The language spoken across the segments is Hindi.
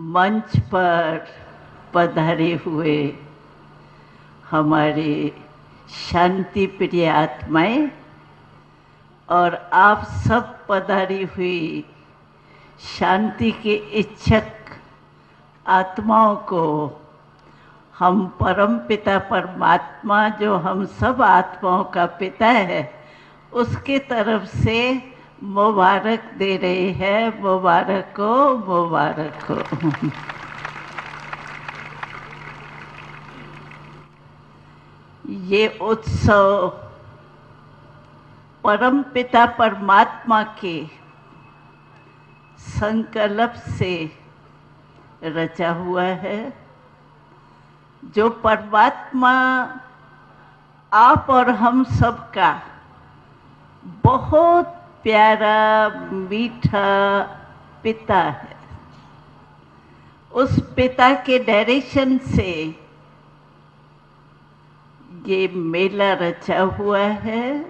मंच पर पधारे हुए हमारे शांति प्रिय आत्माएं और आप सब पधारी हुई शांति के इच्छुक आत्माओं को हम परम पिता परमात्मा, जो हम सब आत्माओं का पिता है, उसके तरफ से मुबारक दे रहे हैं। मुबारक हो, मुबारक हो। ये उत्सव परम पिता परमात्मा के संकल्प से रचा हुआ है, जो परमात्मा आप और हम सबका बहुत प्यारा मीठा पिता है। उस पिता के डायरेक्शन से ये मेला रचा हुआ है,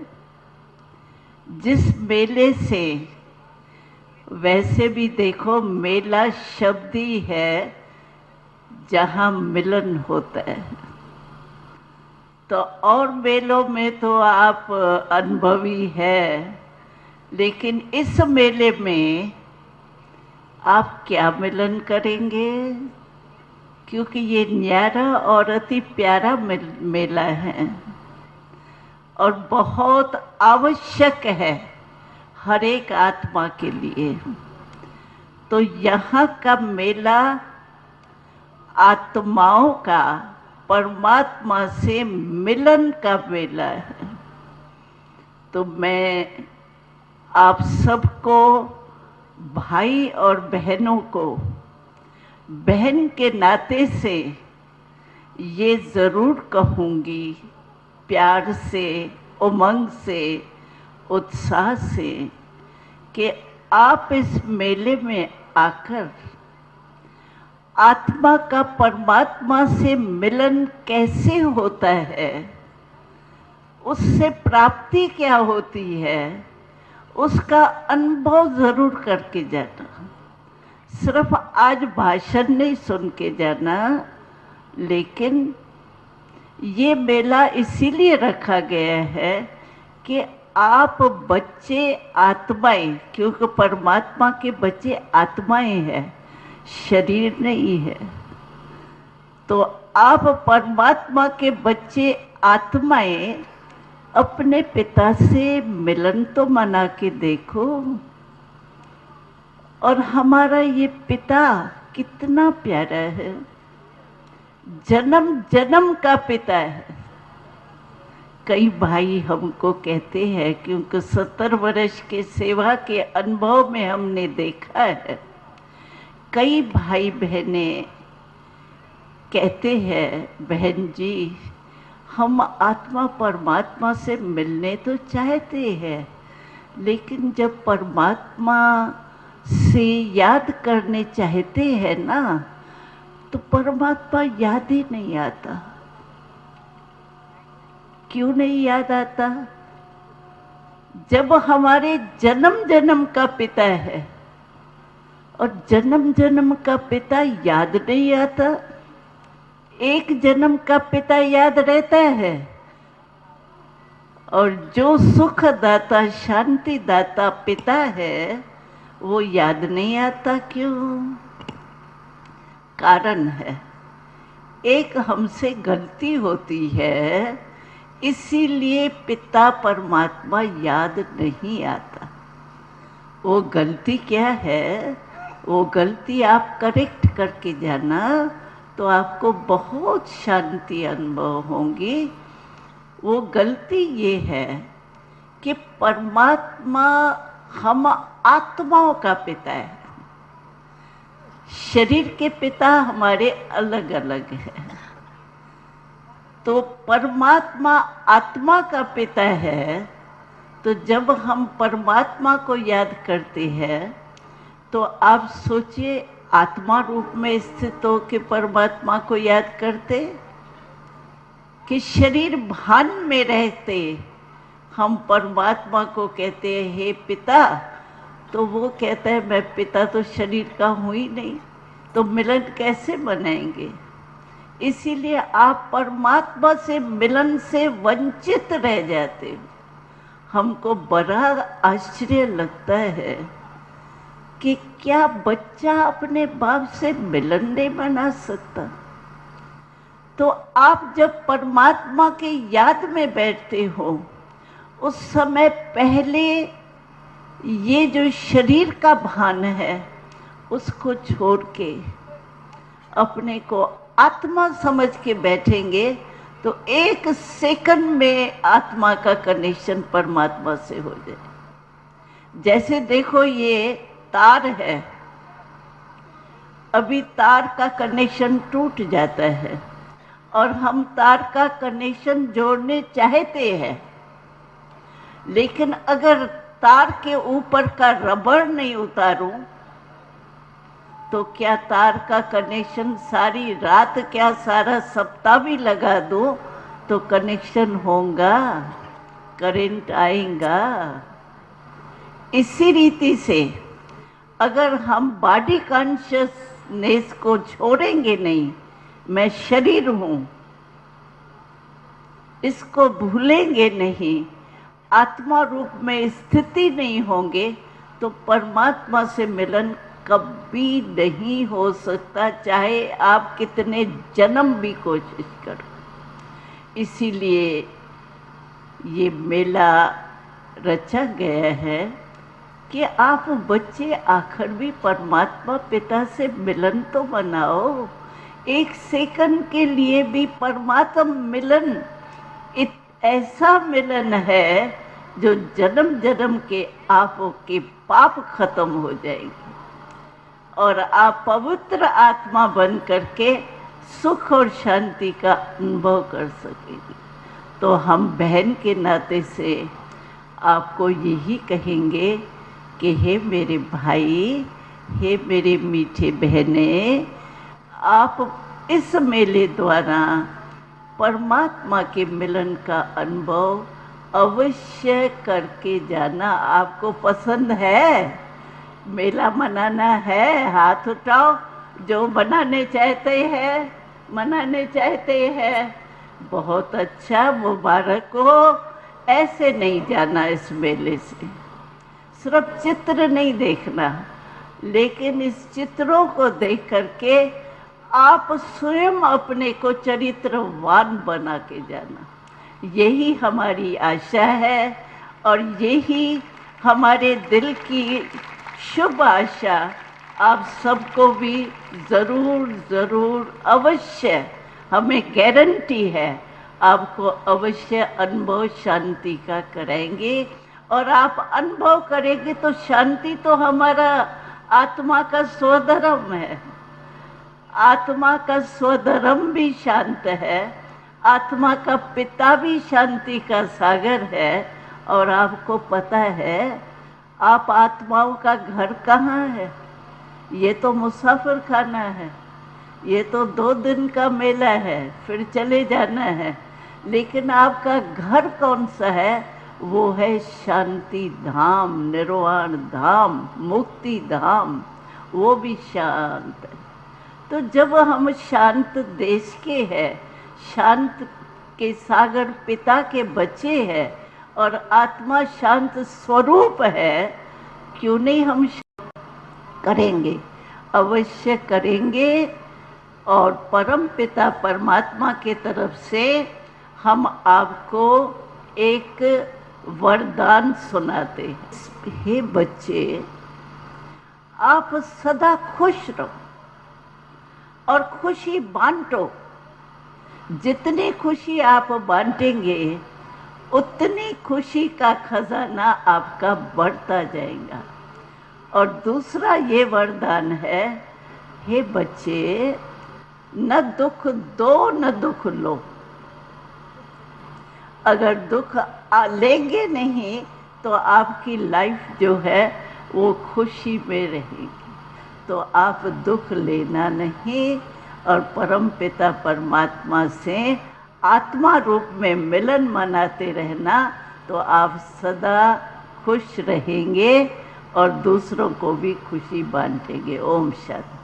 जिस मेले से, वैसे भी देखो मेला शब्द ही है जहाँ मिलन होता है, तो और मेलों में तो आप अनुभवी है, लेकिन इस मेले में आप क्या मिलन करेंगे, क्योंकि ये न्यारा और अति प्यारा मेला है और बहुत आवश्यक है हर एक आत्मा के लिए। तो यहाँ का मेला आत्माओं का परमात्मा से मिलन का मेला है। तो मैं आप सबको, भाई और बहनों को, बहन के नाते से ये ज़रूर कहूँगी, प्यार से, उमंग से, उत्साह से, कि आप इस मेले में आकर आत्मा का परमात्मा से मिलन कैसे होता है, उससे प्राप्ति क्या होती है, उसका अनुभव ज़रूर करके जाना। सिर्फ आज भाषण नहीं सुन के जाना, लेकिन ये मेला इसीलिए रखा गया है कि आप बच्चे आत्माएं, क्योंकि परमात्मा के बच्चे आत्माएं हैं, शरीर नहीं है, तो आप परमात्मा के बच्चे आत्माएं अपने पिता से मिलन तो मना के देखो। और हमारा ये पिता कितना प्यारा है, जन्म जन्म का पिता है। कई भाई हमको कहते हैं, क्योंकि 70 वर्ष के सेवा के अनुभव में हमने देखा है, कई भाई बहनें कहते हैं, बहन जी हम आत्मा परमात्मा से मिलने तो चाहते हैं, लेकिन जब परमात्मा से याद करने चाहते हैं ना, तो परमात्मा याद ही नहीं आता। क्यों नहीं याद आता? जब हमारे जन्म जन्म का पिता है और जन्म जन्म का पिता याद नहीं आता। एक जन्म का पिता याद रहता है, और जो सुख दाता, शांति दाता पिता है, वो याद नहीं आता। क्यों? कारण है, एक हमसे गलती होती है, इसीलिए पिता परमात्मा याद नहीं आता। वो गलती क्या है? वो गलती आप करेक्ट करके जाना, तो आपको बहुत शांति अनुभव होंगी। वो गलती ये है कि परमात्मा हम आत्माओं का पिता है, शरीर के पिता हमारे अलग अलग हैं। तो परमात्मा आत्मा का पिता है, तो जब हम परमात्मा को याद करते हैं, तो आप सोचिए आत्मा रूप में स्थित हो के परमात्मा को याद करते, कि शरीर भान में रहते हम परमात्मा को कहते हैं हे पिता, तो वो कहता है मैं पिता तो शरीर का हूँ ही नहीं, तो मिलन कैसे मनाएंगे? इसीलिए आप परमात्मा से मिलन से वंचित रह जाते हो। हमको बड़ा आश्चर्य लगता है कि क्या बच्चा अपने बाप से मिलन नहीं मना सकता? तो आप जब परमात्मा की याद में बैठते हो, उस समय पहले ये जो शरीर का भान है उसको छोड़ के अपने को आत्मा समझ के बैठेंगे तो 1 सेकंड में आत्मा का कनेक्शन परमात्मा से हो जाए। जैसे देखो ये तार है, अभी तार का कनेक्शन टूट जाता है और हम तार का कनेक्शन जोड़ने चाहते हैं, लेकिन अगर तार के ऊपर का रबड़ नहीं उतारूं तो क्या तार का कनेक्शन सारी रात, क्या सारा सप्ताह भी लगा दूं तो कनेक्शन होगा, करंट आएगा? इसी रीति से अगर हम बॉडी कॉन्शियसनेस को छोड़ेंगे नहीं, मैं शरीर हूं, इसको भूलेंगे नहीं, आत्मा रूप में स्थिति नहीं होंगे, तो परमात्मा से मिलन कभी नहीं हो सकता, चाहे आप कितने जन्म भी कोशिश करो। इसीलिए ये मेला रचा गया है कि आप बच्चे आखिर भी परमात्मा पिता से मिलन तो मनाओ। 1 सेकंड के लिए भी परमात्मा मिलन ऐसा मिलन है जो जन्म जन्म के आपके पाप खत्म हो जाएंगे और आप पवित्र आत्मा बन करके सुख और शांति का अनुभव कर सकेंगे। तो हम बहन के नाते से आपको यही कहेंगे कि हे मेरे भाई, हे मेरे मीठे बहने, आप इस मेले द्वारा परमात्मा के मिलन का अनुभव अवश्य करके जाना। आपको पसंद है? मेला मनाना है? हाथ उठाओ जो मनाने चाहते हैं। बहुत अच्छा, मुबारक हो। ऐसे नहीं जाना इस मेले से, सिर्फ चित्र नहीं देखना, लेकिन इस चित्रों को देख करके आप स्वयं अपने को चरित्रवान बना के जाना। यही हमारी आशा है और यही हमारे दिल की शुभ आशा आप सबको भी ज़रूर अवश्य, हमें गारंटी है, आपको अवश्य अनुभव शांति का कराएंगे। और आप अनुभव करेंगे तो शांति तो हमारा आत्मा का स्वधर्म है। आत्मा का स्वधर्म भी शांत है, आत्मा का पिता भी शांति का सागर है। और आपको पता है आप आत्माओं का घर कहाँ है? ये तो मुसाफिर खाना है, ये तो 2 दिन का मेला है, फिर चले जाना है। लेकिन आपका घर कौन सा है? वो है शांति धाम, निर्वाण धाम, मुक्ति धाम, वो भी शांत है। तो जब हम शांत देश के हैं, शांत के सागर पिता के बच्चे हैं और आत्मा शांत स्वरूप है, क्यों नहीं हम करेंगे? अवश्य करेंगे। और परम पिता परमात्मा के तरफ से हम आपको एक वरदान सुनाते हैं। हे बच्चे, आप सदा खुश रहो और खुशी बांटो। जितनी खुशी आप बांटेंगे उतनी खुशी का खजाना आपका बढ़ता जाएगा। और दूसरा ये वरदान है, हे बच्चे, न दुख दो न दुख लो। अगर दुख लेंगे नहीं तो आपकी लाइफ जो है वो खुशी में रहेगी। तो आप दुख लेना नहीं और परम पिता परमात्मा से आत्मा रूप में मिलन मनाते रहना, तो आप सदा खुश रहेंगे और दूसरों को भी खुशी बांटेंगे। ओम शांति।